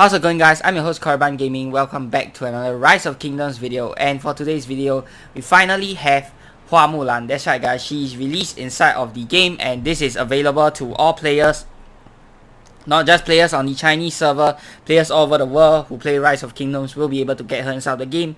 How's it going, guys? I'm your host Caravan Gaming. Welcome back to another Rise of Kingdoms video. And for today's video, we finally have Mulan. That's right, guys. She's released inside of the game, and this is available to all players. Not just players on the Chinese server, players all over the world who play Rise of Kingdoms will be able to get her inside the game.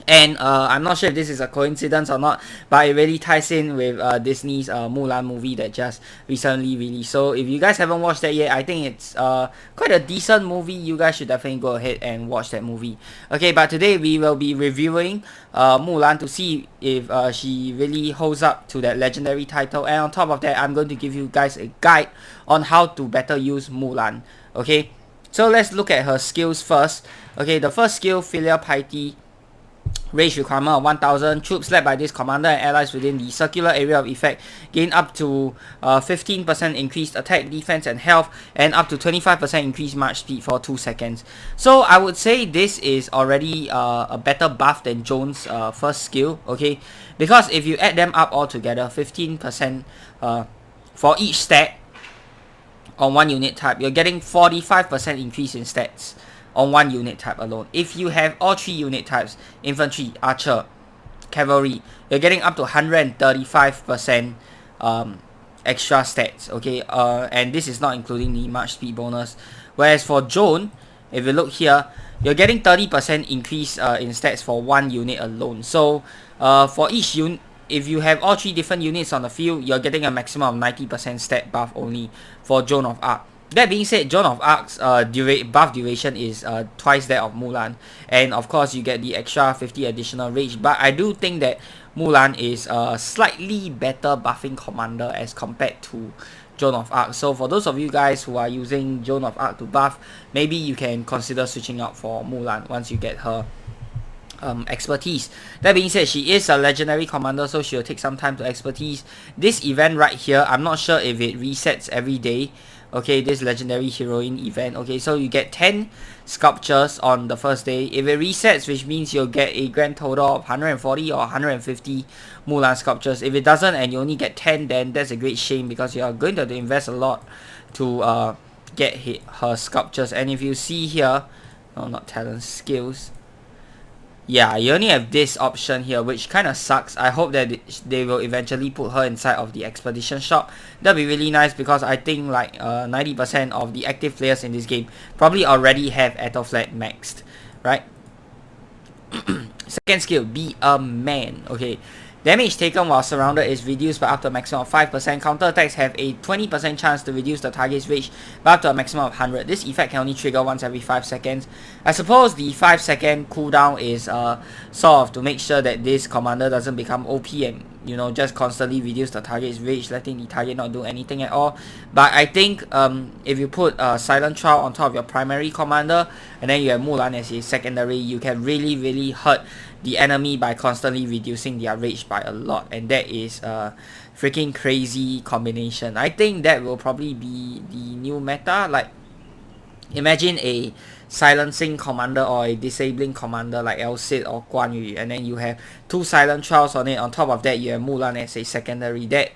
And I'm not sure if this is a coincidence or not, but it really ties in with Disney's Mulan movie that just recently released. So if you guys haven't watched that yet, I think it's quite a decent movie. You guys should definitely go ahead and watch that movie. Okay, but today we will be reviewing Mulan to see if she really holds up to that legendary title. And on top of that, I'm going to give you guys a guide on how to better use Mulan. Okay, so let's look at her skills first. Okay, the first skill, Filial Piety. Rage requirement of 1000. Troops led by this commander and allies within the circular area of effect gain up to 15% increased attack, defense, and health, and up to 25% increased march speed for 2 seconds. So I would say this is already a better buff than Joan's first skill, okay? Because if you add them up all together, 15% for each stat on one unit type, you're getting 45% increase in stats on one unit type alone. If you have all 3 unit types, infantry, archer, cavalry, you're getting up to 135% extra stats, okay? And this is not including the march speed bonus. Whereas for Joan, if you look here, you're getting 30% increase in stats for one unit alone. So for each unit, if you have all 3 different units on the field, you're getting a maximum of 90% stat buff only for Joan of Arc. That being said, Joan of Arc's buff duration is twice that of Mulan, and of course you get the extra 50 additional rage. But I do think that Mulan is a slightly better buffing commander as compared to Joan of Arc. So for those of you guys who are using Joan of Arc to buff, maybe you can consider switching out for Mulan once you get her expertise. That being said, she is a legendary commander, so she'll take some time to expertise. This event right here, I'm not sure if it resets every day. Okay, this legendary heroine event. Okay, so you get 10 sculptures on the first day. If it resets, which means you'll get a grand total of 140 or 150 Mulan sculptures. If it doesn't and you only get 10, then that's a great shame because you are going to have to invest a lot to get her sculptures. And if you see here, no, not talent, skills. Yeah, you only have this option here, which kind of sucks. I hope that they will eventually put her inside of the expedition shop. That'd be really nice because I think like 90% of the active players in this game probably already have Ethelflaed maxed, right? Second skill, be a man. Okay, damage taken while surrounded is reduced by up to a maximum of 5%. Counterattacks have a 20% chance to reduce the target's rage by up to a maximum of 100. This effect can only trigger once every 5 seconds. I suppose the 5-second cooldown is sort of to make sure that this commander doesn't become OP and, you know, just constantly reduce the target's rage, letting the target not do anything at all. But I think if you put Silent Trial on top of your primary commander and then you have Mulan as a secondary, you can really hurt the enemy by constantly reducing their rage by a lot, and that is a freaking crazy combination. I think that will probably be the new meta. Like, imagine a silencing commander or a disabling commander like El Cid or Guan Yu, and then you have 2 silent trials on it. On top of that, you have Mulan as a secondary. That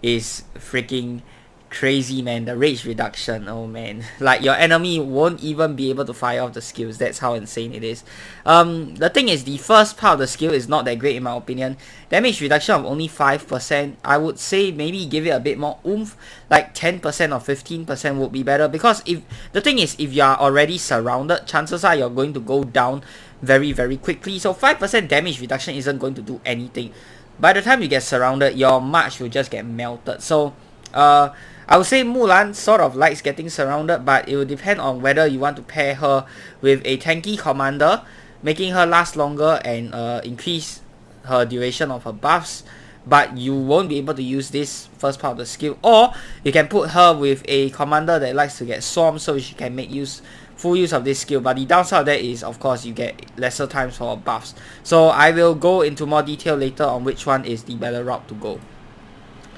is freaking crazy, man. The rage reduction, oh man, like your enemy won't even be able to fire off the skills. That's how insane it is. The thing is, the first part of the skill is not that great in my opinion. Damage reduction of only 5%. I would say maybe give it a bit more oomph, like 10% or 15% would be better, because if the thing is, if you are already surrounded, chances are you're going to go down very quickly. So 5% damage reduction isn't going to do anything. By the time you get surrounded, your march will just get melted. So I would say Mulan sort of likes getting surrounded, but it will depend on whether you want to pair her with a tanky commander, making her last longer and increase her duration of her buffs, but you won't be able to use this first part of the skill. Or you can put her with a commander that likes to get swarmed, so she can make full use of this skill. But the downside of that is, of course, you get lesser times for buffs. So I will go into more detail later on which one is the better route to go.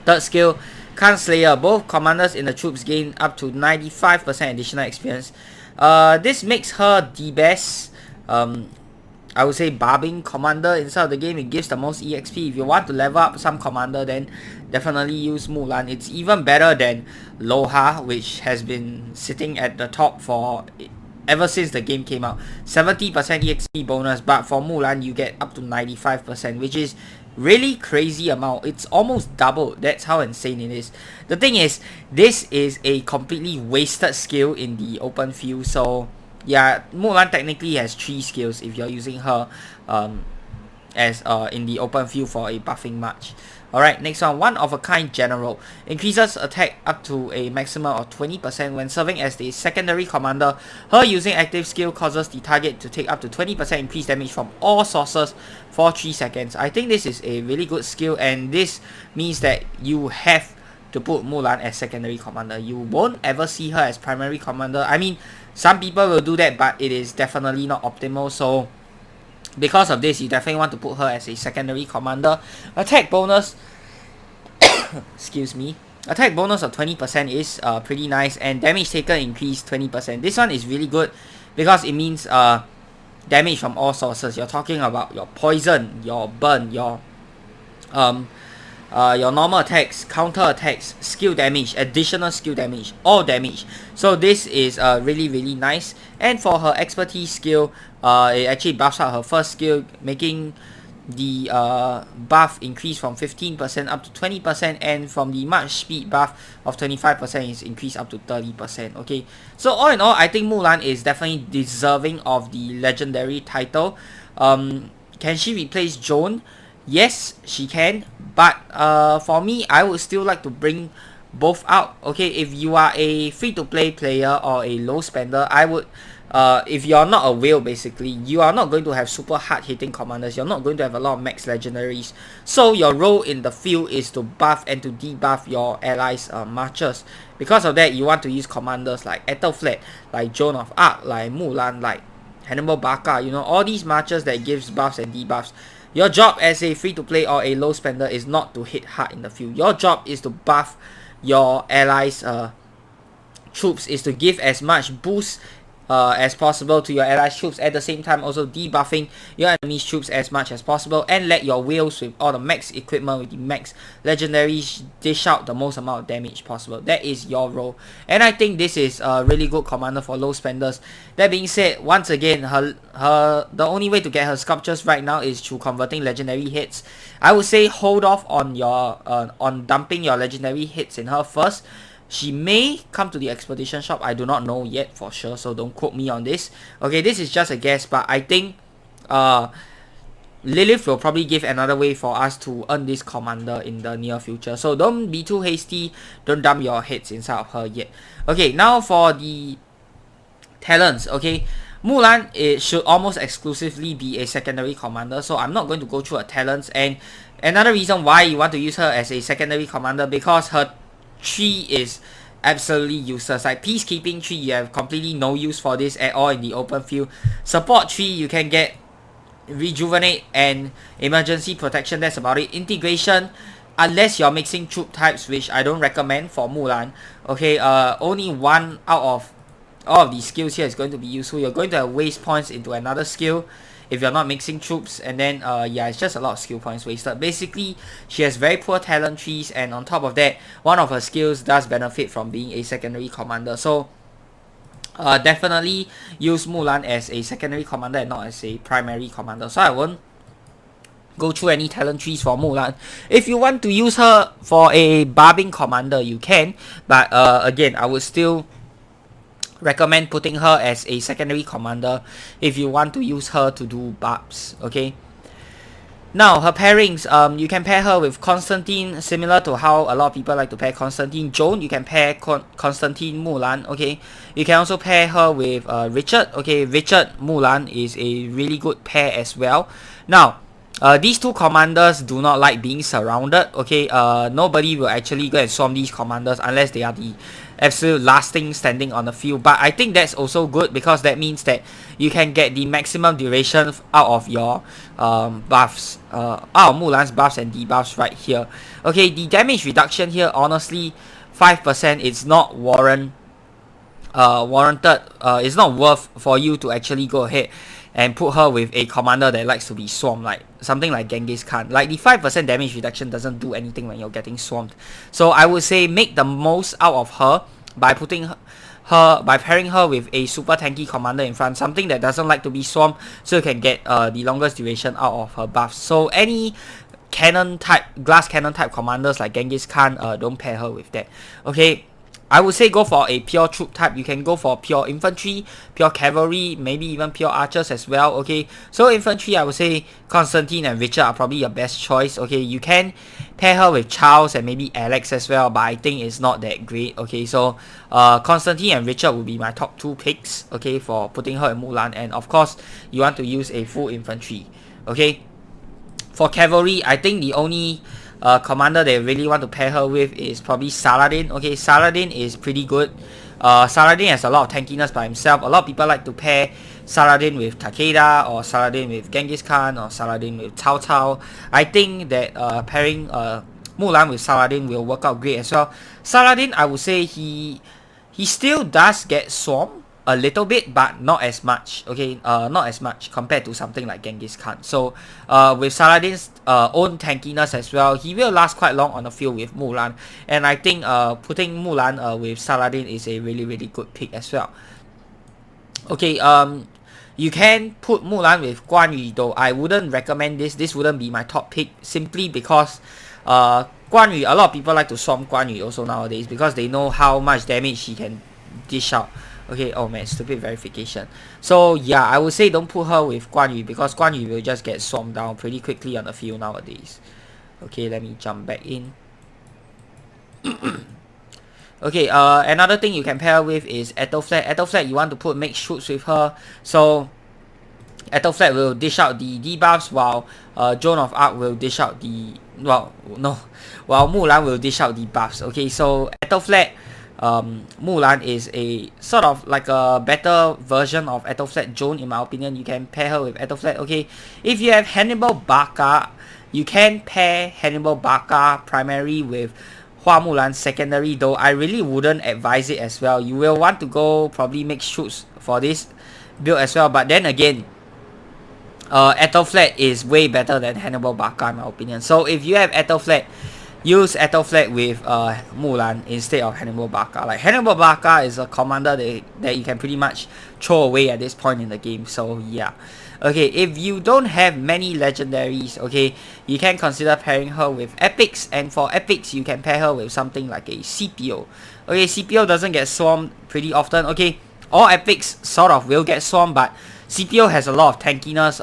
Third skill, Khan Slayer. Both commanders in the troops gain up to 95% additional experience. This makes her the best, I would say, barbing commander inside of the game. It gives the most EXP. If you want to level up some commander, then definitely use Mulan. It's even better than Loha, which has been sitting at the top for ever since the game came out. 70% EXP bonus, but for Mulan you get up to 95%, which is really crazy amount. It's almost double. That's how insane it is. The thing is, this is a completely wasted skill in the open field. So yeah, Mulan technically has 3 skills if you're using her as in the open field for a buffing match. Alright, next one of a kind general. Increases attack up to a maximum of 20% when serving as the secondary commander. Her using active skill causes the target to take up to 20% increased damage from all sources for 3 seconds. I think this is a really good skill, and this means that you have to put Mulan as secondary commander. You won't ever see her as primary commander. I mean, some people will do that, but it is definitely not optimal. So because of this, you definitely want to put her as a secondary commander. Attack bonus, excuse me. Attack bonus of 20% is pretty nice, and damage taken increased 20%. This one is really good because it means damage from all sources. You're talking about your poison, your burn, your normal attacks, counter attacks, skill damage, additional skill damage, all damage. So this is really nice. And for her expertise skill, it actually buffs out her first skill, making the buff increase from 15% up to 20%, and from the march speed buff of 25% is increased up to 30%. Okay, so all in all, I think Mulan is definitely deserving of the legendary title. Can she replace Joan? Yes, she can, but for me, I would still like to bring both out. Okay, if you are a free-to-play player or a low spender, I would, if you're not a whale, basically, you are not going to have super hard-hitting commanders. You're not going to have a lot of max legendaries. So your role in the field is to buff and to debuff your allies' marchers. Because of that, you want to use commanders like Ethelflaed, like Joan of Arc, like Mulan, like Hannibal Barca. You know, all these marchers that gives buffs and debuffs. Your job as a free-to-play or a low spender is not to hit hard in the field. Your job is to buff your allies' troops, is to give as much boost as possible to your allies' troops, at the same time also debuffing your enemy's troops as much as possible, and let your whales with all the max equipment, with the max legendaries, dish out the most amount of damage possible. That is your role, and I think this is a really good commander for low spenders. That being said, once again, the only way to get her sculptures right now is through converting legendary hits. I would say hold off on your on dumping your legendary hits in her first. She may come to the expedition shop. I do not know yet for sure, so don't quote me on this. Okay, this is just a guess, but I think Lilith will probably give another way for us to earn this commander in the near future. So don't be too hasty. Don't dump your hits inside of her yet. Okay, now for the talents. Okay, Mulan, it should almost exclusively be a secondary commander, so I'm not going to go through her talents. And another reason why you want to use her as a secondary commander, because her tree is absolutely useless. Like peacekeeping tree, you have completely no use for this at all in the open field. Support tree, you can get rejuvenate and emergency protection. That's about it. Integration, unless you're mixing troop types, which I don't recommend for Mulan. Okay, only one out of all of these skills here is going to be useful. You're going to have waste points into another skill if you're not mixing troops, and then yeah, it's just a lot of skill points wasted. Basically, she has very poor talent trees, and on top of that, one of her skills does benefit from being a secondary commander. So definitely use Mulan as a secondary commander and not as a primary commander. So I won't go through any talent trees for Mulan. If you want to use her for a barbing commander, you can, but again, I would still recommend putting her as a secondary commander if you want to use her to do barbs. Okay, now her pairings, you can pair her with Constantine, similar to how a lot of people like to pair Constantine Joan. You can pair Constantine Mulan. Okay, you can also pair her with Richard. Okay, Richard Mulan is a really good pair as well. Now these two commanders do not like being surrounded. Okay, nobody will actually go and swarm these commanders unless they are the absolute last thing standing on the field. But I think that's also good, because that means that you can get the maximum duration out of your buffs, out of Mulan's buffs and debuffs right here. Okay, the damage reduction here, honestly, 5%, it's not warranted. It's not worth for you to actually go ahead and put her with a commander that likes to be swarmed, like something like Genghis Khan. Like, the 5% damage reduction doesn't do anything when you're getting swarmed. So I would say make the most out of her by putting pairing her with a super tanky commander in front, something that doesn't like to be swarmed, so you can get the longest duration out of her buffs. So any glass cannon type commanders like Genghis Khan, don't pair her with that. Okay, I would say go for a pure troop type. You can go for pure infantry, pure cavalry, maybe even pure archers as well. Okay, so infantry, I would say Constantine and Richard are probably your best choice. Okay, you can pair her with Charles and maybe Alex as well, but I think it's not that great. Okay, so Constantine and Richard will be my top 2 picks. Okay, for putting her in Mulan, and of course you want to use a full infantry. Okay, for cavalry, I think the only commander they really want to pair her with is probably Saladin. Okay, Saladin is pretty good. Saladin has a lot of tankiness by himself. A lot of people like to pair Saladin with Takeda, or Saladin with Genghis Khan, or Saladin with Cao Cao. I think that pairing Mulan with Saladin will work out great as well. Saladin, I would say he still does get swarmed a little bit, but not as much. Okay, not as much compared to something like Genghis Khan. So with Saladin's own tankiness as well, he will last quite long on the field with Mulan, and I think putting Mulan with Saladin is a really good pick as well. Okay, you can put Mulan with Guan Yu, though I wouldn't recommend this. This wouldn't be my top pick, simply because Guan Yu, a lot of people like to swamp Guan Yu also nowadays, because they know how much damage he can dish out. Okay, oh man, stupid verification. So yeah, I would say don't put her with Guan Yu, because Guan Yu will just get swarmed down pretty quickly on the field nowadays. Okay, let me jump back in. Okay, another thing you can pair with is Ethelflaed. Ethelflaed, you want to put mixed troops with her. So Ethelflaed will dish out the debuffs, while Joan of Arc will dish out the while Mulan will dish out the buffs. Okay, so Ethelflaed, Mulan is a sort of like a better version of Ethelflaed Joan, in my opinion. You can pair her with Ethelflaed. Okay, if you have Hannibal Barca, you can pair Hannibal Barca primary with Hua Mulan secondary, though I really wouldn't advise it as well. You will want to go probably mixed troops for this build as well, but then again, Ethelflaed is way better than Hannibal Barca, in my opinion. So if you have Ethelflaed, use Ethelflaed with Mulan instead of Hannibal Barca. Like, Hannibal Barca is a commander that you can pretty much throw away at this point in the game. So yeah. Okay, if you don't have many legendaries, okay, you can consider pairing her with epics, and for epics you can pair her with something like a CPO. Okay, CPO doesn't get swarmed pretty often. Okay, all epics sort of will get swarmed, but CPO has a lot of tankiness,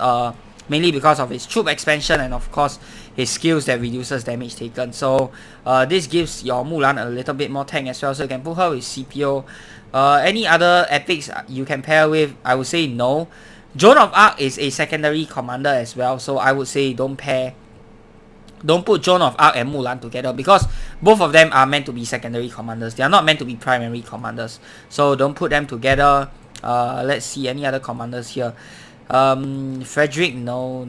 mainly because of his troop expansion and of course his skills that reduces damage taken. So this gives your Mulan a little bit more tank as well, so you can put her with CPO. Any other epics you can pair with, I would say no. Joan of Arc is a secondary commander as well, so I would say don't put Joan of Arc and Mulan together, because both of them are meant to be secondary commanders. They are not meant to be primary commanders, so don't put them together. Let's see any other commanders here. Frederick, no.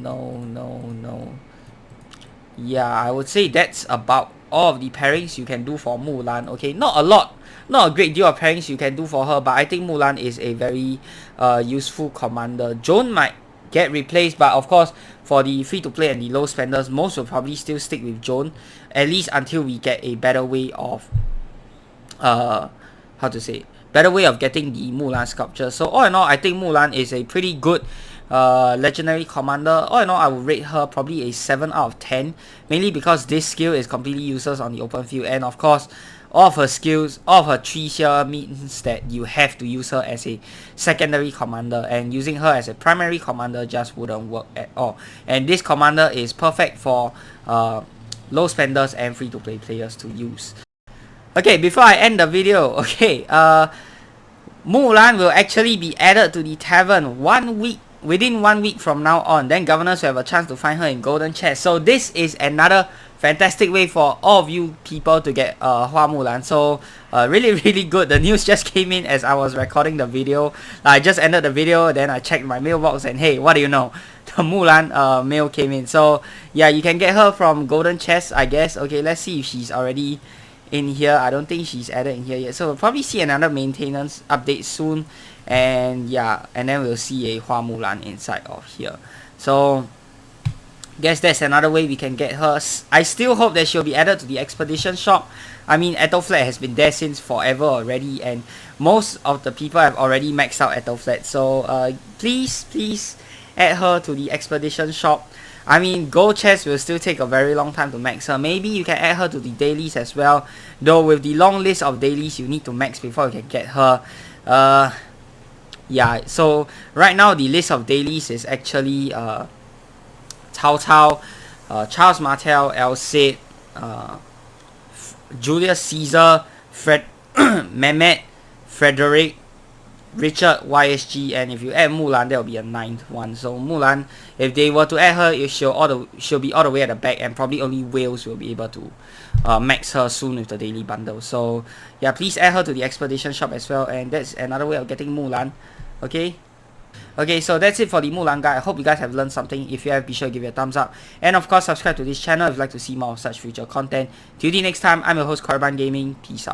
Yeah, I would say that's about all of the pairings you can do for Mulan. Okay, not a great deal of pairings you can do for her, but I think Mulan is a very useful commander. Joan might get replaced, but of course for the free to play and the low spenders, most will probably still stick with Joan, at least until we get a better way of better way of getting the Mulan sculpture. So all in all, I think Mulan is a pretty good legendary commander. All in all, I would rate her probably a 7 out of 10, mainly because this skill is completely useless on the open field, and of course all of her skills, all of her trees here means that you have to use her as a secondary commander, and using her as a primary commander just wouldn't work at all. And this commander is perfect for low spenders and free to play players to use. Okay, before I end the video, okay, Mulan will actually be added to the tavern within 1 week from now on. Then governors will have a chance to find her in golden chest. So this is another fantastic way for all of you people to get Hua Mulan. So really good. The news just came in as I was recording the video. I just ended the video, then I checked my mailbox, and hey, what do you know, the Mulan mail came in. So yeah, you can get her from golden chest, I guess. Okay, let's see if she's already in here. I don't think she's added in here yet, so we'll probably see another maintenance update soon, and yeah, and then we'll see a Hua Mulan inside of here. So Guess that's another way we can get her. I still hope that she'll be added to the expedition shop. I mean, Ethelflaed has been there since forever already, and most of the people have already maxed out Ethelflaed. So please add her to the expedition shop. I mean, gold chest will still take a very long time to max her. Maybe you can add her to the dailies as well. Though with the long list of dailies you need to max before you can get her. Yeah, so right now the list of dailies is actually Cao Cao, Charles Martel, El Cid, Julius Caesar, Mehmet, Frederick, Richard, YSG, and if you add Mulan, there will be a 9th one. So Mulan, if they were to add her, she'll be all the way at the back, and probably only Wales will be able to max her soon with the daily bundle. So yeah, please add her to the expedition shop as well, and that's another way of getting Mulan. Okay, so that's it for the Mulan guide. I hope you guys have learned something. If you have, be sure to give it a thumbs up. And of course, subscribe to this channel if you'd like to see more of such future content. Till the next time, I'm your host, Korban Gaming. Peace out.